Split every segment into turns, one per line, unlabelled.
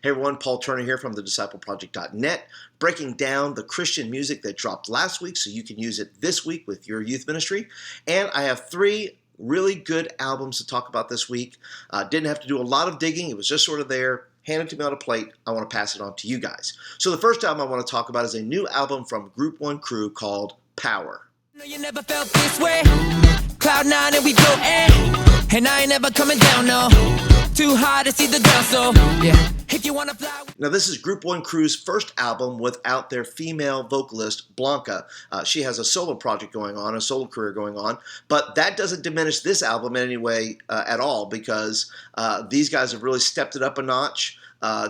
Hey everyone, Paul Turner here from thediscipleproject.net, breaking down the Christian music that dropped last week so you can use it this week with your youth ministry. And I have three really good albums to talk about this week. Didn't have to do a lot of digging, it was just sort of there, handed to me on a plate. I want to pass it on to you guys. So the first album I want to talk about is a new album from Group 1 Crew called Power.
No, you never felt this way. Cloud 9 and we go, and I ain't never coming down, no. Too high to see the ground, so yeah. If you wanna fly.
Now this is Group 1 Crew's first album without their female vocalist, Blanca. She has a solo project going on, a solo career going on, but that doesn't diminish this album in any way at all, because these guys have really stepped it up a notch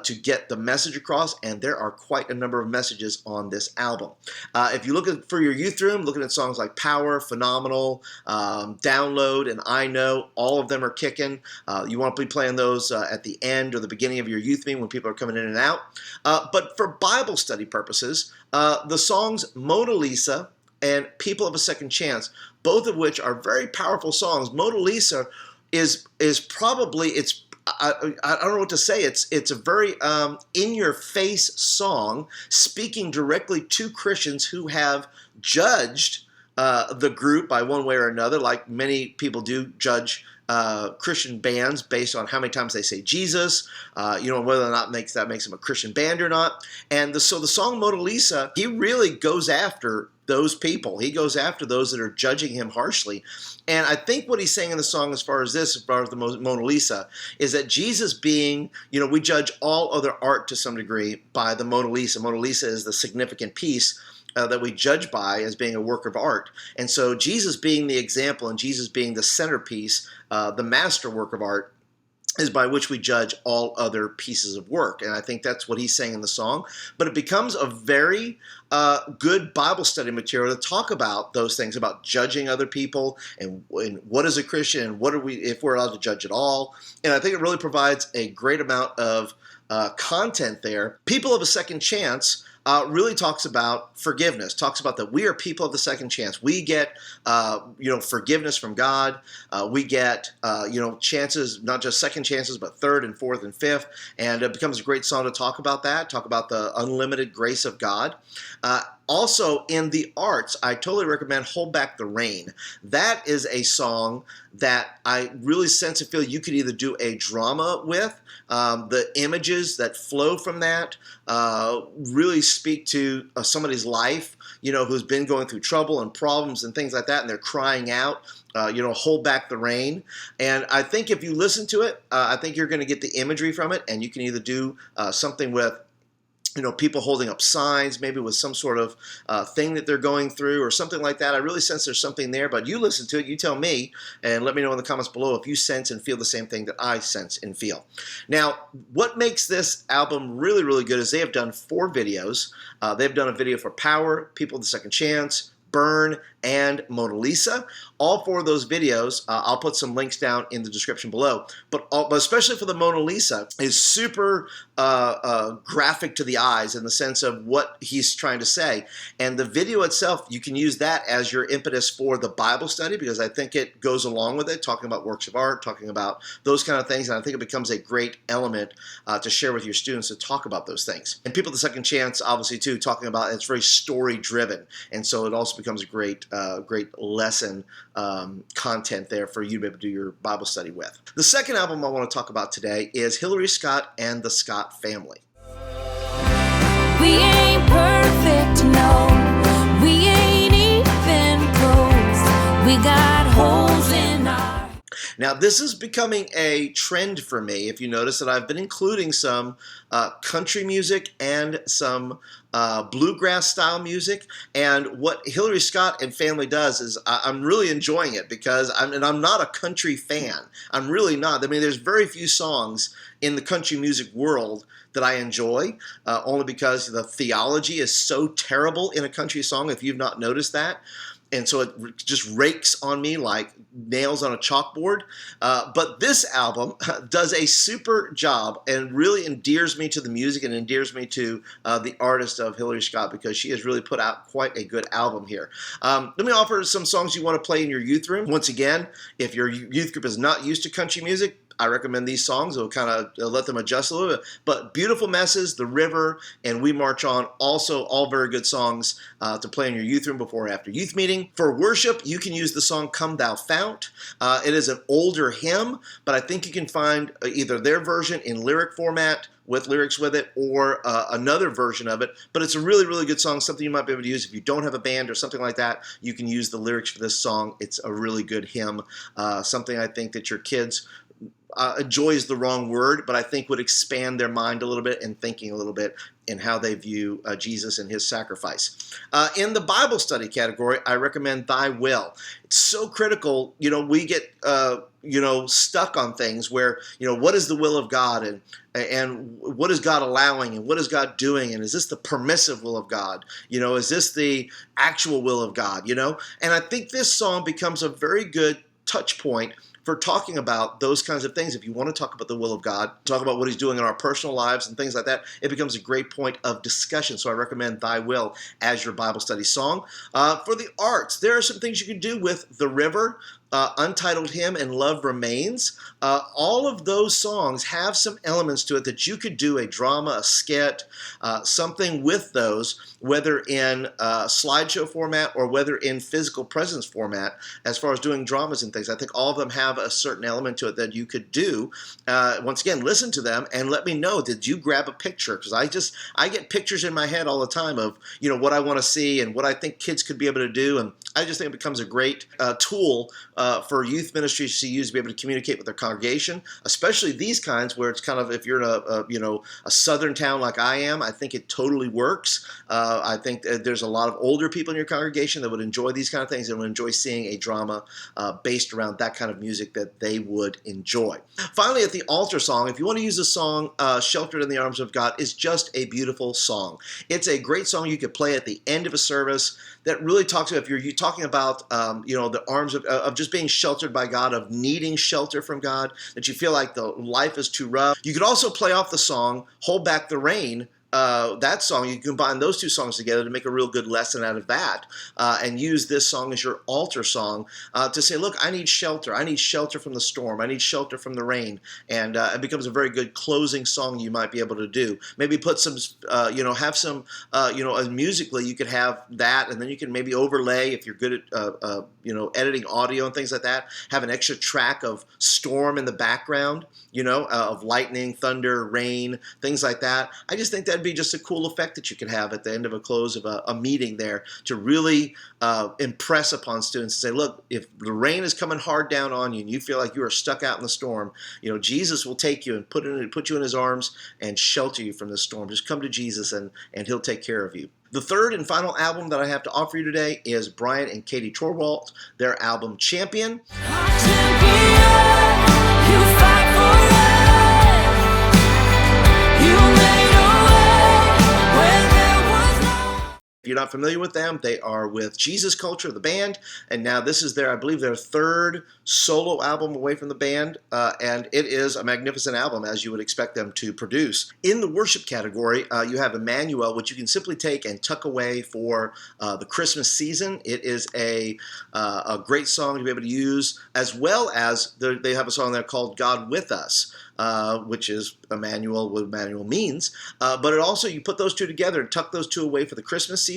to get the message across, and there are quite a number of messages on this album. If you look for your youth room, looking at songs like Power, Phenomenal, Download, and I Know, all of them are kicking. You want to be playing those at the end or the beginning of your youth meeting when people are coming in and out. But for Bible study purposes, the songs Mona Lisa and People of a Second Chance, both of which are very powerful songs. Mona Lisa is probably, I don't know what to say. It's a very in-your-face song speaking directly to Christians who have judged the group by one way or another, like many people do judge Christian bands based on how many times they say Jesus, whether or not that makes them a Christian band or not. And so the song Mona Lisa, he really goes after those people. He goes after those that are judging him harshly. And I think what he's saying in the song as far as the Mona Lisa, is that Jesus being, we judge all other art to some degree by the Mona Lisa. Mona Lisa is the significant piece that we judge by as being a work of art. And so Jesus being the example and Jesus being the centerpiece, the master work of art, is by which we judge all other pieces of work. And I think that's what he's saying in the song. But it becomes a very good Bible study material to talk about those things, about judging other people and what is a Christian and what are we, if we're allowed to judge at all. And I think it really provides a great amount of content there. People of a Second Chance really talks about forgiveness, talks about that we are people of the second chance. We get, forgiveness from God. We get, chances, not just second chances, but third and fourth and fifth. And it becomes a great song to talk about that, talk about the unlimited grace of God. Also, in the arts, I totally recommend Hold Back the Rain. That is a song that I really sense and feel you could either do a drama with. The images that flow from that really speak to somebody's life, who's been going through trouble and problems and things like that, and they're crying out, hold back the rain. And I think if you listen to it, I think you're going to get the imagery from it, and you can either do something with people holding up signs, maybe with some sort of thing that they're going through or something like that. I really sense there's something there, but you listen to it, you tell me, and let me know in the comments below if you sense and feel the same thing that I sense and feel. Now, what makes this album really, really good is they have done 4 videos. They've done a video for Power, People of the Second Chance, Burn, and Mona Lisa. All 4 of those videos, I'll put some links down in the description below, but especially for the Mona Lisa, is super graphic to the eyes in the sense of what he's trying to say. And the video itself, you can use that as your impetus for the Bible study, because I think it goes along with it, talking about works of art, talking about those kind of things, and I think it becomes a great element to share with your students to talk about those things. And People of the Second Chance, obviously, too, talking about it's very story-driven, and so it also becomes a great lesson content there for you to be able to do your Bible study with. The second album I want to talk about today is Hillary Scott and the Scott Family.
We ain't perfect, no. We ain't even close. We got holes in our...
Now, this is becoming a trend for me. If you notice that I've been including some country music and some bluegrass style music, and what Hillary Scott and family does is I'm really enjoying it, because I'm not a country fan. I'm really not. I mean, there's very few songs in the country music world that I enjoy, only because the theology is so terrible in a country song, if you've not noticed that. And so it just rakes on me like nails on a chalkboard. But this album does a super job and really endears me to the music and endears me to the artist of Hillary Scott, because she has really put out quite a good album here. Let me offer some songs you want to play in your youth room. Once again, if your youth group is not used to country music, I recommend these songs. It'll kind of let them adjust a little bit. But Beautiful Messes, The River, and We March On, also all very good songs to play in your youth room before or after youth meeting. For worship, you can use the song Come Thou Fount. It is an older hymn, but I think you can find either their version in lyric format with lyrics with it, or another version of it. But it's a really, really good song, something you might be able to use if you don't have a band or something like that. You can use the lyrics for this song. It's a really good hymn, something I think that your kids enjoy is the wrong word, but I think would expand their mind a little bit and thinking a little bit in how they view Jesus and his sacrifice. In the Bible study category, I recommend Thy Will. It's so critical. We get stuck on things where, what is the will of God, and what is God allowing, and what is God doing, and is this the permissive will of God? Is this the actual will of God? And I think this song becomes a very good touch point for talking about those kinds of things. If you want to talk about the will of God, talk about what he's doing in our personal lives and things like that, it becomes a great point of discussion. So I recommend Thy Will as your Bible study song. For the arts, there are some things you can do with The River, Untitled Hymn, and Love Remains. All of those songs have some elements to it that you could do a drama, a skit, something with those, whether in slideshow format or whether in physical presence format, as far as doing dramas and things. I think all of them have a certain element to it that you could do. Once again, listen to them and let me know, did you grab a picture? Because I get pictures in my head all the time of, what I want to see and what I think kids could be able to do. And I just think it becomes a great tool for youth ministries to use to be able to communicate with their congregation, especially these kinds where it's kind of, if you're in a southern town like I am, I think it totally works. I think there's a lot of older people in your congregation that would enjoy these kind of things and would enjoy seeing a drama based around that kind of music that they would enjoy. Finally, at the altar song, if you want to use the song Sheltered in the Arms of God, is just a beautiful song. It's a great song you could play at the end of a service that really talks about, if you're talking about the arms of just being sheltered by God, of needing shelter from God, that you feel like the life is too rough. You could also play off the song Hold Back the Rain. That song, you combine those two songs together to make a real good lesson out of that, and use this song as your altar song to say, look, I need shelter. I need shelter from the storm. I need shelter from the rain. And it becomes a very good closing song you might be able to do. Maybe put some, have some, musically you could have that, and then you can maybe overlay, if you're good at, editing audio and things like that, have an extra track of storm in the background, of lightning, thunder, rain, things like that. I just think that'd be just a cool effect that you could have at the end of a close of a meeting there to really impress upon students and say, look, if the rain is coming hard down on you and you feel like you are stuck out in the storm, Jesus will take you and put you in his arms and shelter you from the storm. Just come to Jesus and he'll take care of you. The third and final album that I have to offer you today is Brian and Katie Torwalt, their album Champion. If you're not familiar with them, they are with Jesus Culture, the band, and now this is I believe their third solo album away from the band, and it is a magnificent album, as you would expect them to produce. In the worship category, you have Emmanuel, which you can simply take and tuck away for the Christmas season. It is a great song to be able to use, as well as they have a song there called God With Us, which is Emmanuel, what Emmanuel means. But it also, you put those two together and tuck those two away for the Christmas season.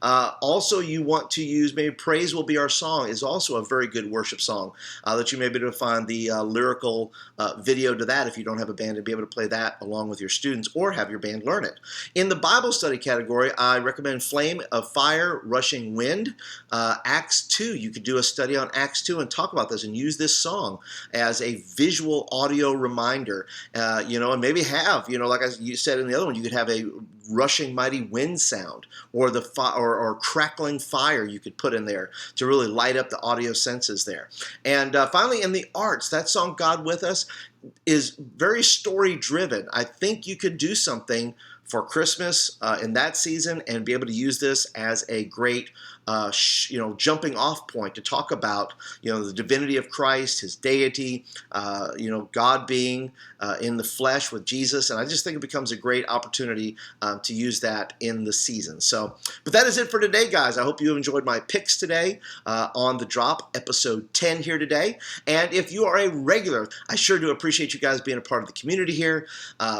Also, you want to use, maybe Praise Will Be Our Song is also a very good worship song that you may be able to find the lyrical video to that if you don't have a band, and be able to play that along with your students or have your band learn it. In the Bible study category, I recommend Flame of Fire, Rushing Wind, Acts 2. You could do a study on Acts 2 and talk about this and use this song as a visual audio reminder, and maybe have, like you said in the other one, you could have a rushing mighty wind sound, or the or crackling fire you could put in there to really light up the audio senses there. And finally, in the arts, that song God With Us is very story driven. I think you could do something for Christmas in that season and be able to use this as a great jumping off point to talk about the divinity of Christ, his deity, God being in the flesh with Jesus, and I just think it becomes a great opportunity to use that in the season. So, but that is it for today, guys. I hope you enjoyed my picks today on The Drop, episode 10 here today. And if you are a regular, I sure do appreciate you guys being a part of the community here.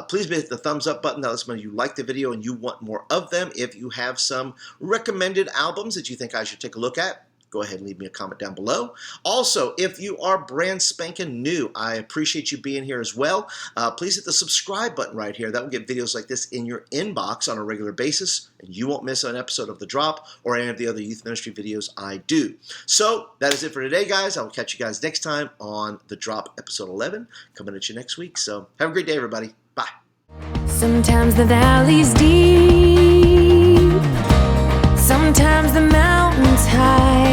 Please hit the thumbs up button. That lets me know you like the video and you want more of them. If you have some recommended albums that you think I should take a look at, go ahead and leave me a comment down below. Also, if you are brand spanking new, I appreciate you being here as well. Please hit the subscribe button right here. That will get videos like this in your inbox on a regular basis, and you won't miss an episode of The Drop or any of the other youth ministry videos I do. So that is it for today, guys. I will catch you guys next time on The Drop, episode 11, coming at you next week. So have a great day, everybody. Bye.
Sometimes the valley's deep, sometimes the mountains high.